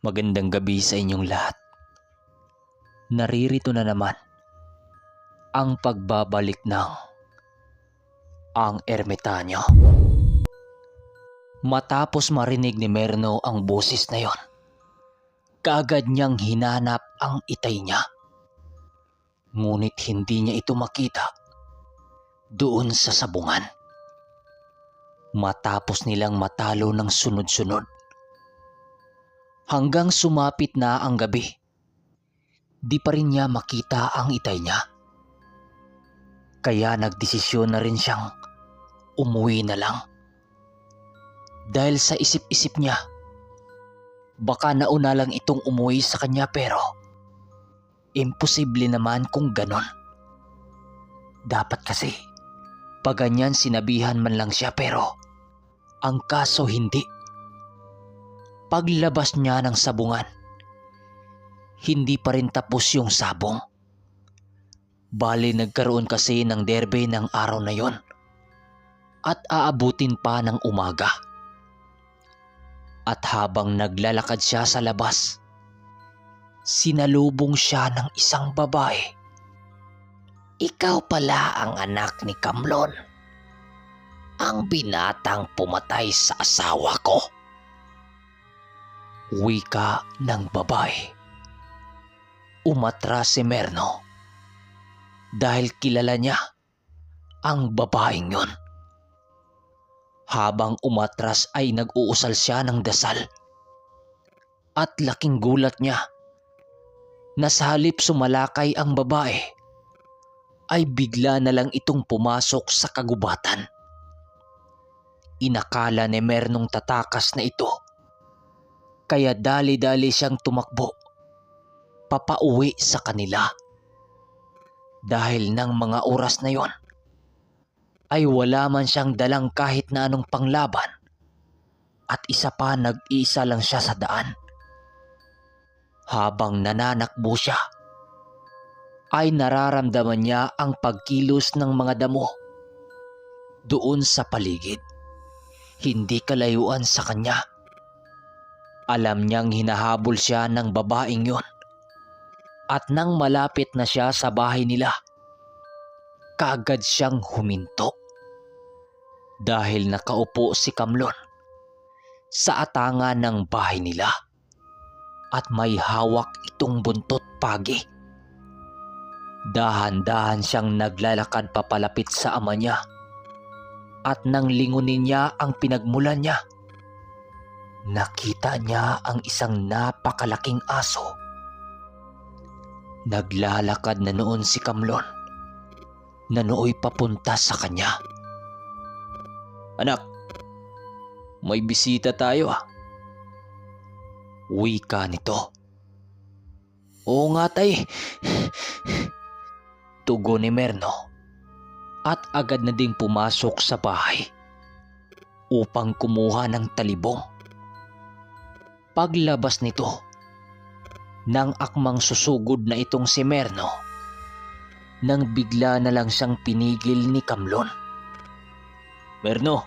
Magandang gabi sa inyong lahat. Naririto na naman ang pagbabalik ng Ang Ermitanyo. Matapos marinig ni Merno ang boses na yon, kaagad niyang hinanap ang itay niya. Ngunit hindi niya ito makita doon sa sabungan. Matapos nilang matalo ng sunod-sunod, hanggang sumapit na ang gabi, di pa rin niya makita ang itay niya. Kaya nagdesisyon na rin siyang umuwi na lang. Dahil sa isip-isip niya, baka nauna lang itong umuwi sa kanya pero imposible naman kung ganon. Dapat kasi paganyan sinabihan man lang siya pero ang kaso hindi. Paglabas niya ng sabungan, hindi pa rin tapos yung sabong. Bali nagkaroon kasi ng derby ng araw na yon at aabutin pa ng umaga. At habang naglalakad siya sa labas, sinalubong siya ng isang babae. "Ikaw pala ang anak ni Kamlon, ang binatang pumatay sa asawa ko," wika ng babae. Umatras si Merno dahil kilala niya ang babaeng yon. Habang umatras ay nag-uusal siya ng dasal. At laking gulat niya na sa halip sumalakay ang babae, ay bigla na lang itong pumasok sa kagubatan. Inakala ni Mernong tatakas na ito, kaya dali-dali siyang tumakbo papauwi sa kanila. Dahil ng mga oras na yon ay wala man siyang dalang kahit na anong panglaban, at isa pa nag-iisa lang siya sa daan. Habang nananakbo siya, ay nararamdaman niya ang pagkilos ng mga damo doon sa paligid, hindi kalayuan sa kanya. Alam niyang hinahabol siya ng babaeng yon, at nang malapit na siya sa bahay nila, kaagad siyang huminto. Dahil nakaupo si Kamlon sa atangan ng bahay nila at may hawak itong buntot pagi. Dahan-dahan siyang naglalakad papalapit sa ama niya, at nang lingunin niya ang pinagmulan niya, nakita niya ang isang napakalaking aso. Naglalakad na noon si Kamlon na nooy papunta sa kanya. "Anak, may bisita tayo ah," wika nito. "Oo nga tay," tugon ni Merno, at agad na ding pumasok sa bahay upang kumuha ng talibong. Paglabas nito, nang akmang susugod na itong si Merno, nang bigla na lang siyang pinigil ni Kamlon. "Merno,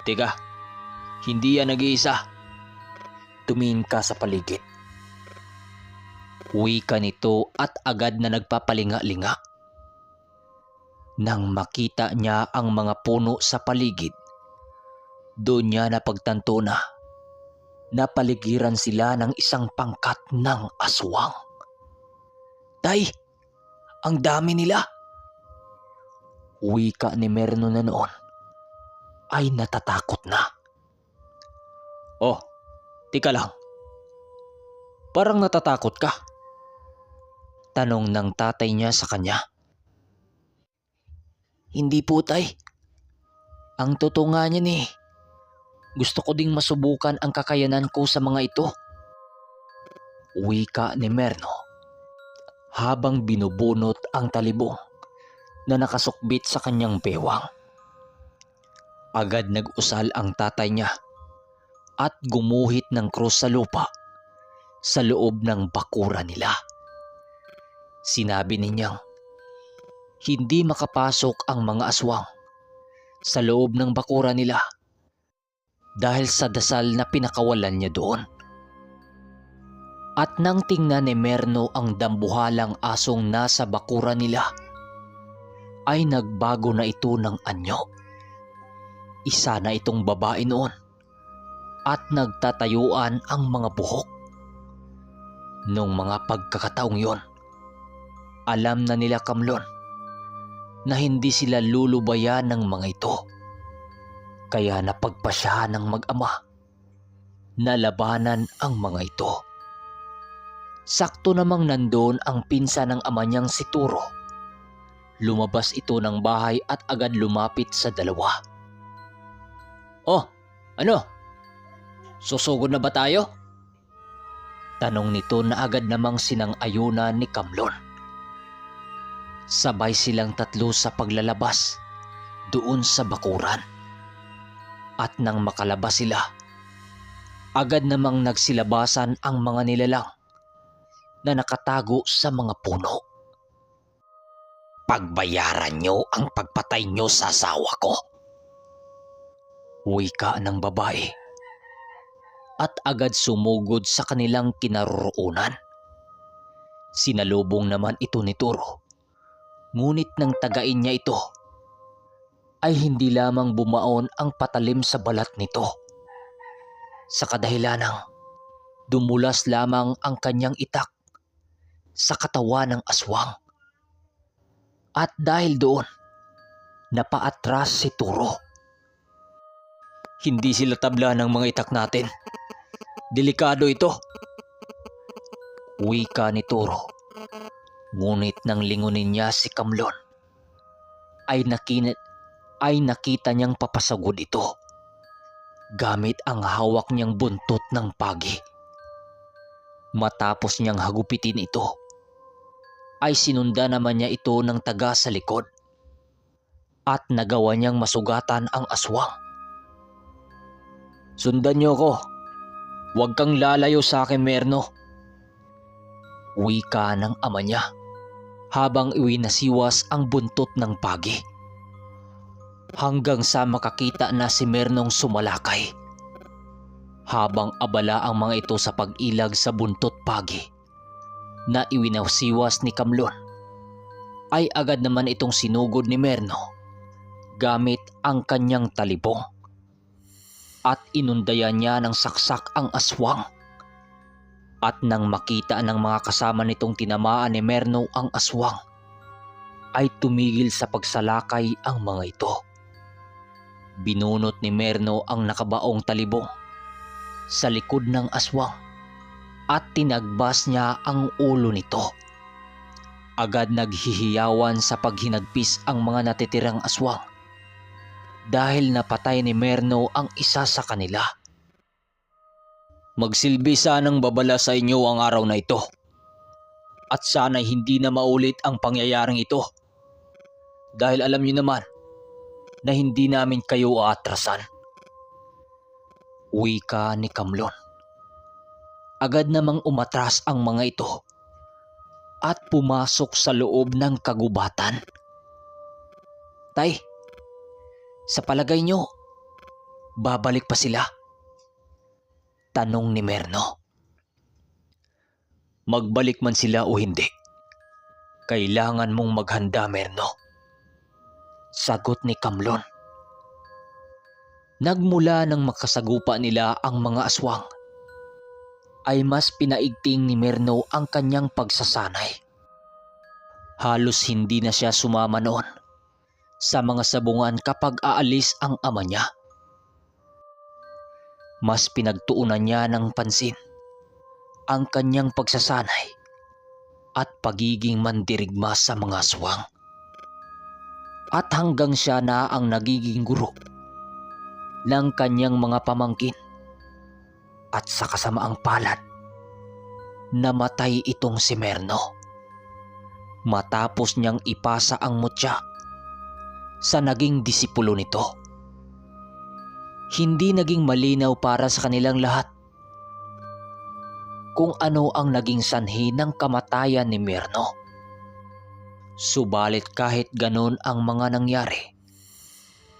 teka, hindi yan nag-iisa. Tumingin ka sa paligid," wika nito, at agad na nagpapalinga-linga. Nang makita niya ang mga puno sa paligid, doon niya napagtanto na napaligiran sila ng isang pangkat ng aswang. "Tay, ang dami nila," wika ni Merno na noon ay natatakot na. "Oh, tika lang. Parang natatakot ka?" tanong ng tatay niya sa kanya. "Hindi po tay. Ang totoo nga niyan eh, gusto ko ding masubukan ang kakayanan ko sa mga ito," wika ni Merno habang binubunot ang talibong na nakasukbit sa kanyang bewang. Agad nag-usal ang tatay niya at gumuhit ng krus sa lupa sa loob ng bakura nila. Sinabi ninyang hindi makapasok ang mga aswang sa loob ng bakura nila dahil sa dasal na pinakawalan niya doon. At nang tingnan ni Merno ang dambuhalang asong nasa bakuran nila, ay nagbago na ito ng anyo. Isa na itong babae noon at nagtatayuan ang mga buhok. Nung mga pagkakataong yon, alam na nila Kamlon na hindi sila lulubayan ng mga ito. Kaya napagpasyahan ng mag-ama na labanan ang mga ito. Sakto namang nandoon ang pinsan ng ama niyang si Turo. Lumabas ito ng bahay at agad lumapit sa dalawa. "Oh, ano? Susugod na ba tayo?" Tanong nito na agad namang sinang-ayunan ni Kamlon. Sabay silang tatlo sa paglalabas doon sa bakuran. At nang makalabas sila, agad namang nagsilabasan ang mga nilalang na nakatago sa mga puno. "Pagbayaran niyo ang pagpatay niyo sa asawa ko," wika ng babae. At agad sumugod sa kanilang kinaroroonan. Sinalubong naman ito ni Turo. Ngunit nang tagain niya ito, ay hindi lamang bumaon ang patalim sa balat nito. Sa kadahilanang dumulas lamang ang kanyang itak sa katawan ng aswang. At dahil doon, napaatras si Turo. "Hindi sila tabla ng mga itak natin. Delikado ito," wika ni Turo. Ngunit nang lingunin niya si Kamlon, ay nakita niyang papasagod ito gamit ang hawak niyang buntot ng pagi. Matapos niyang hagupitin ito, ay sinunda naman niya ito ng taga sa likod at nagawa niyang masugatan ang aswang. "Sundan niyo ako. Huwag kang lalayo sa akin, Merno," wika ng ama niya habang iwinasiwas ang buntot ng pagi. Hanggang sa makakita na si Mernong sumalakay. Habang abala ang mga ito sa pag-ilag sa buntot pagi na iwinasiwas ni Kamlon, ay agad naman itong sinugod ni Merno gamit ang kanyang talibong. At inundayan niya ng saksak ang aswang. At nang makita ng mga kasama nitong tinamaan ni Merno ang aswang, ay tumigil sa pagsalakay ang mga ito. Binunot ni Merno ang nakabaong talibong sa likod ng aswang at tinagbas niya ang ulo nito. Agad naghihiyawan sa paghinagpis ang mga natitirang aswang dahil napatay ni Merno ang isa sa kanila. "Magsilbi sanang babala sa inyo ang araw na ito. At sana'y hindi na maulit ang pangyayaring ito. Dahil alam niyo naman na hindi namin kayo aatrasan," wika ni Kamlon. Agad namang umatras ang mga ito at pumasok sa loob ng kagubatan. "Tay, sa palagay niyo, babalik pa sila?" tanong ni Merno. "Magbalik man sila o hindi, kailangan mong maghanda, Merno," sagot ni Kamlon. Nagmula nang makasagupa nila ang mga aswang, ay mas pinaigting ni Merno ang kanyang pagsasanay. Halos hindi na siya sumama noon sa mga sabungan kapag aalis ang ama niya. Mas pinagtuunan niya ng pansin ang kanyang pagsasanay at pagiging mandirigma sa mga aswang. At hanggang siya na ang nagiging guro ng kanyang mga pamangkin, at sa kasamaang palad, namatay itong si Merno matapos niyang ipasa ang mutya sa naging disipulo nito. Hindi naging malinaw para sa kanilang lahat kung ano ang naging sanhi ng kamatayan ni Merno. Subalit kahit ganun ang mga nangyari,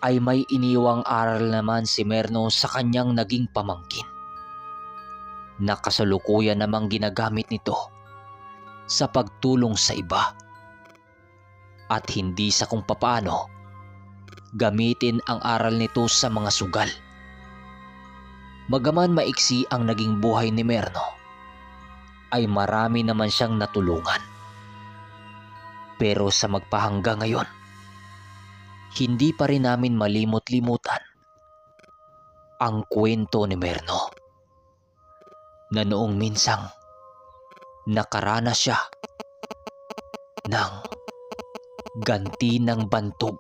ay may iniwang aral naman si Merno sa kanyang naging pamangkin. na kasalukuyan namang ginagamit nito sa pagtulong sa iba at hindi sa kung papaano gamitin ang aral nito sa mga sugal. Bagaman maiksi ang naging buhay ni Merno, ay marami naman siyang natulungan. Pero sa magpahanggang ngayon, hindi pa rin namin malimot-limutan ang kwento ni Merno na noong minsang nakaranas siya ng ganti ng bantog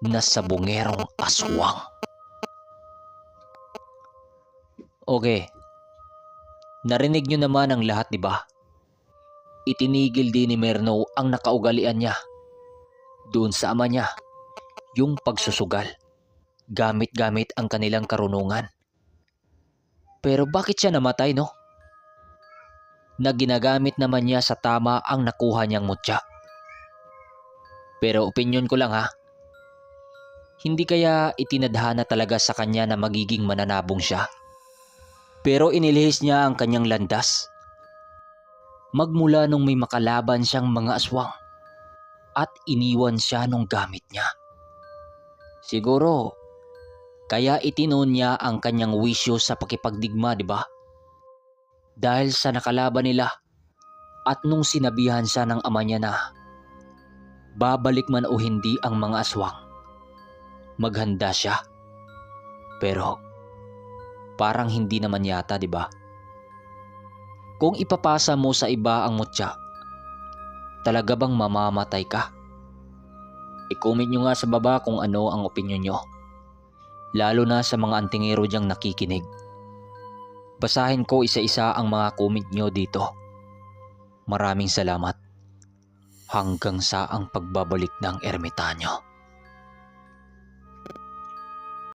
na sabungerong aswang. Okay, narinig nyo naman ang lahat, di ba? Itinigil din ni Merno ang nakaugalian niya doon sa ama niya, yung pagsusugal, gamit-gamit ang kanilang karunungan. Pero bakit siya namatay, no? Na ginagamit naman niya sa tama ang nakuha niyang mutya. Pero opinyon ko lang ha, hindi kaya itinadhana talaga sa kanya na magiging mananabong siya? Pero inilihis niya ang kanyang landas magmula nung may makalaban siyang mga aswang at iniwan siya nung gamit niya. Siguro, kaya itinuon niya ang kanyang wisyo sa pakipagdigma, di ba? Dahil sa nakalaban nila at nung sinabihan siya ng ama niya na babalik man o hindi ang mga aswang, maghanda siya. Pero parang hindi naman yata, di ba? Kung ipapasa mo sa iba ang mutya, talaga bang mamamatay ka? I-comment nyo nga sa baba kung ano ang opinyon nyo. Lalo na sa mga antingero dyang nakikinig. Basahin ko isa-isa ang mga comment nyo dito. Maraming salamat. Hanggang sa ang pagbabalik ng ermitanyo.